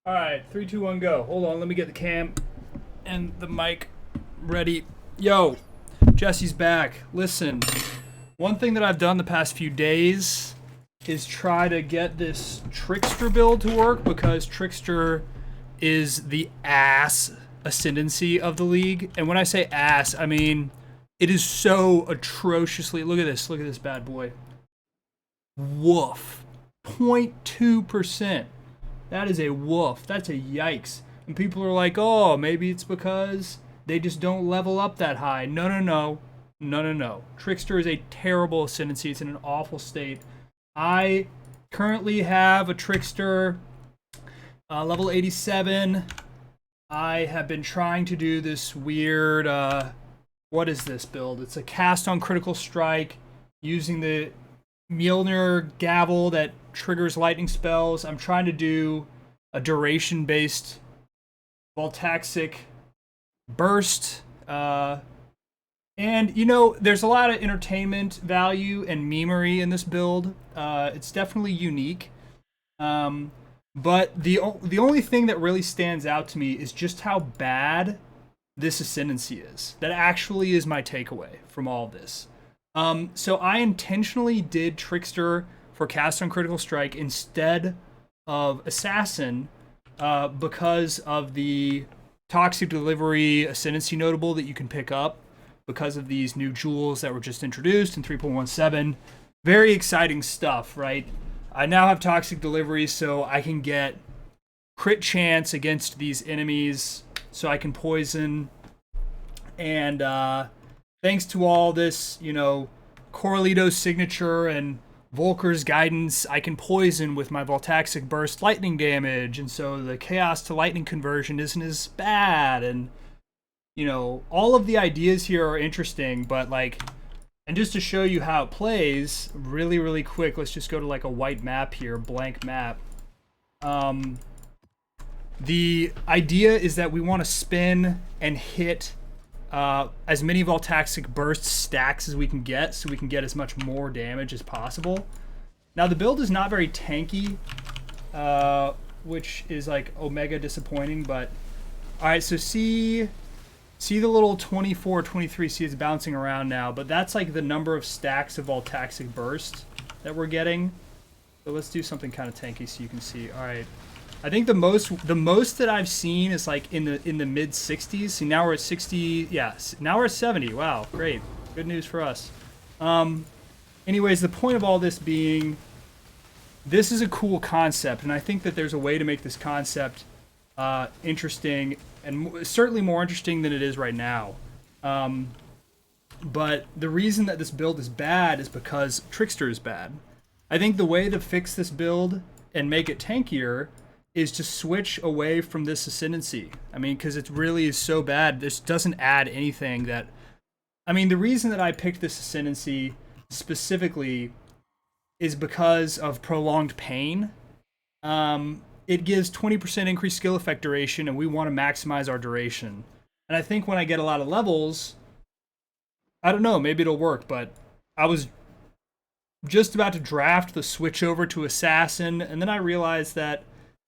All right, 3, 2, 1, go. Hold on, let me get the cam and the mic ready. Yo, Jesse's back. Listen, one thing that I've done the past few days is try to get this Trickster build to work because Trickster is the ass ascendancy of the league. And when I say ass, I mean it is so atrociously. Look at this bad boy. Woof. 0.2%. That is a woof. That's a yikes. And people are like, oh, maybe it's because they just don't level up that high. No. Trickster is a terrible ascendancy. It's in an awful state. I currently have a Trickster level 87. I have been trying to do this weird, what is this build? It's a cast on critical strike using the Mjolnir gavel that triggers lightning spells. I'm trying to do a duration-based Voltaxic burst. And, you know, there's a lot of entertainment value and memery in this build. It's definitely unique. But the only thing that really stands out to me is just how bad this ascendancy is. That actually is my takeaway from all of this. So I intentionally did Trickster for cast on critical strike instead of assassin because of the toxic delivery ascendancy notable that you can pick up because of these new jewels that were just introduced in 3.17. Very exciting stuff, right? I now have toxic delivery, so I can get crit chance against these enemies, so I can poison. And thanks to all this, you know, Corralito's signature and Volkuurs guidance, I can poison with my Voltaxic burst lightning damage, and so the chaos to lightning conversion isn't as bad. And you know, all of the ideas here are interesting, but like, and just to show you how it plays really quick, let's just go to like a white map here, blank map. The idea is that we want to spin and hit as many Voltaxic burst stacks as we can get, so we can get as much more damage as possible. Now the build is not very tanky, which is like omega disappointing, but all right, so see the little 24, 23, see it's bouncing around now, but that's like the number of stacks of Voltaxic burst that we're getting. So let's do something kind of tanky so you can see. All right, I think the most that I've seen is like in the mid 60s. See, now we're at 60. Yeah, now we're at 70. Wow, great, good news for us. Anyways, the point of all this being, this is a cool concept, and I think that there's a way to make this concept interesting, and certainly more interesting than it is right now. But the reason that this build is bad is because Trickster is bad. I think the way to fix this build and make it tankier is to switch away from this ascendancy. I mean, because it really is so bad. This doesn't add anything that... I mean, the reason that I picked this ascendancy specifically is because of prolonged pain. It gives 20% increased skill effect duration, and we want to maximize our duration. And I think when I get a lot of levels, I don't know, maybe it'll work, but I was just about to draft the switch over to Assassin, and then I realized that,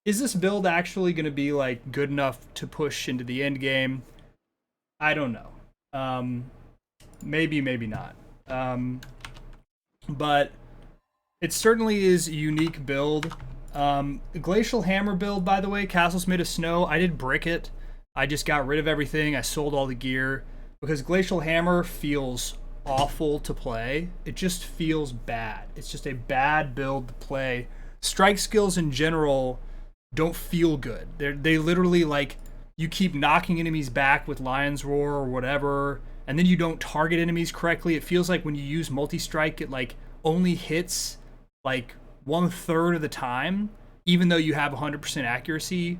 is this build actually going to be like good enough to push into the end game? I don't know. Maybe not. But it certainly is a unique build. Glacial Hammer build, by the way, Castles Made of Snow, I did brick it. I just got rid of everything. I sold all the gear because Glacial Hammer feels awful to play. It just feels bad. It's just a bad build to play. Strike skills in general don't feel good. They literally, like, you keep knocking enemies back with Lion's Roar or whatever, and then you don't target enemies correctly. It feels like when you use multi-strike, it like only hits like 1/3 of the time, even though you have 100% accuracy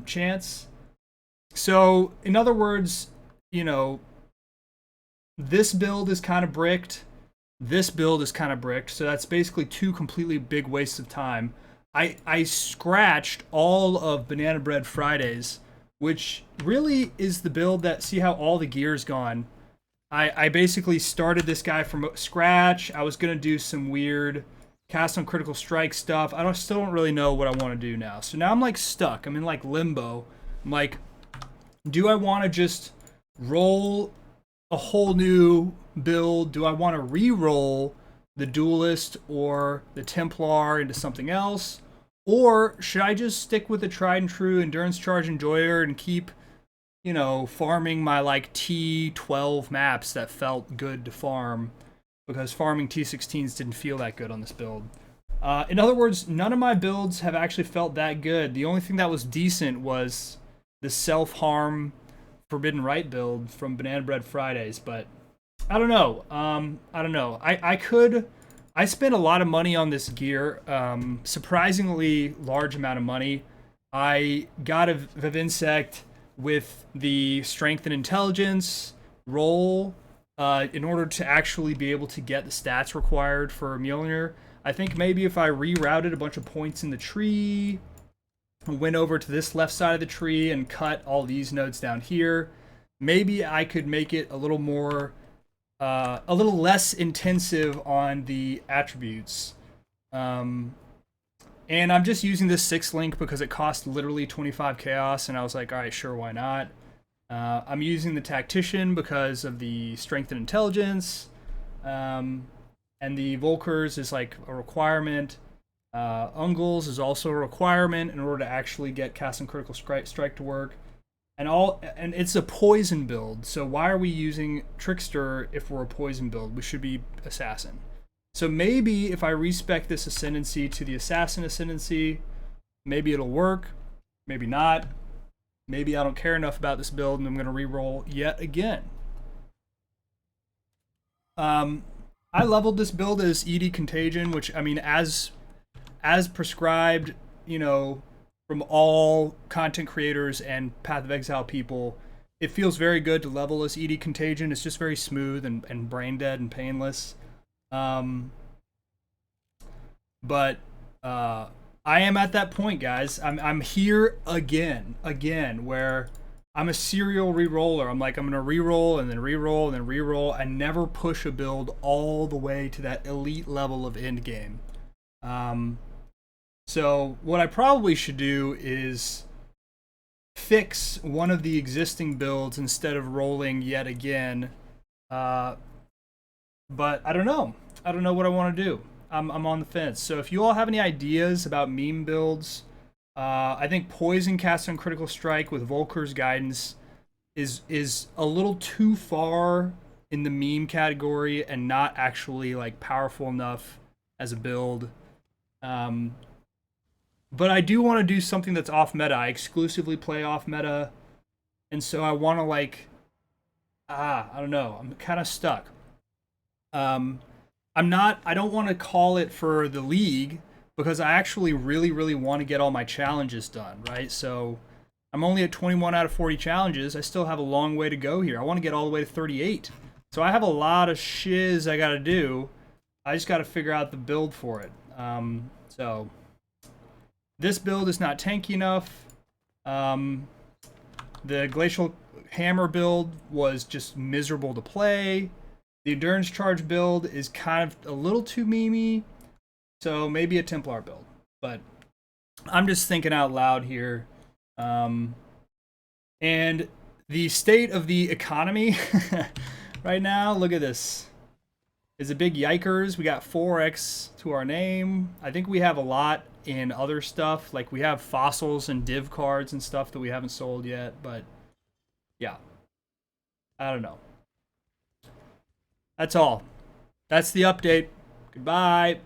chance. So in other words, you know, this build is kind of bricked, this build is kind of bricked, so that's basically two completely big wastes of time. I scratched all of Banana Bread Fridays, which really is the build that, see how all the gear's gone. I basically started this guy from scratch. I was going to do some weird cast on critical strike stuff. I still don't really know what I want to do now. So now I'm like stuck. I'm in like limbo. I'm like, do I want to just roll a whole new build? Do I want to re-roll the Duelist or the Templar into something else? Or should I just stick with the tried and true Endurance Charge Enjoyer and keep, you know, farming my like T12 maps that felt good to farm? Because farming T16s didn't feel that good on this build. In other words, none of my builds have actually felt that good. The only thing that was decent was the self-harm Forbidden Right build from Banana Bread Fridays, but I don't know. I don't know. I spent a lot of money on this gear, surprisingly large amount of money. I got a Vivinsect with the Strength and Intelligence roll in order to actually be able to get the stats required for Mjolnir. I think maybe if I rerouted a bunch of points in the tree, went over to this left side of the tree and cut all these nodes down here, maybe I could make it a little more, a little less intensive on the attributes. And I'm just using this 6 link because it cost literally 25 chaos, and I was like, all right, sure, why not? I'm using the Tactician because of the Strength and Intelligence, and the Volkuurs is like a requirement. Ungles is also a requirement in order to actually get Cast and Critical Strike to work. And it's a poison build, so why are we using Trickster if we're a poison build? We should be Assassin. So maybe if I respec this Ascendancy to the Assassin Ascendancy, maybe it'll work, maybe not. Maybe I don't care enough about this build and I'm going to reroll yet again. I leveled this build as ED Contagion, which, I mean, as prescribed, you know, from all content creators and Path of Exile people, it feels very good to level as ED Contagion. It's just very smooth and brain dead and painless. But I am at that point, guys. I'm here again, where I'm a serial re-roller. I'm like, I'm gonna re-roll and then re-roll and then re-roll. I never push a build all the way to that elite level of end game. So what I probably should do is fix one of the existing builds instead of rolling yet again. But I don't know. I don't know what I want to do. I'm on the fence. So if you all have any ideas about meme builds, I think Poison cast on Critical Strike with Volkuurs Guidance is a little too far in the meme category and not actually like powerful enough as a build. But I do want to do something that's off meta. I exclusively play off meta, and so I want to like, I don't know. I'm kind of stuck. I don't want to call it for the league because I actually really want to get all my challenges done, right? So I'm only at 21 out of 40 challenges. I still have a long way to go here. I want to get all the way to 38. So I have a lot of shiz I got to do. I just got to figure out the build for it. So this build is not tanky enough. The Glacial Hammer build was just miserable to play. The Endurance Charge build is kind of a little too memey, so maybe a Templar build. But I'm just thinking out loud here. And the state of the economy right now, look at this. Is a big yikers. We got 4x to our name. I think we have a lot in other stuff. Like we have fossils and div cards and stuff that we haven't sold yet. But yeah, I don't know. That's all. That's the update. Goodbye.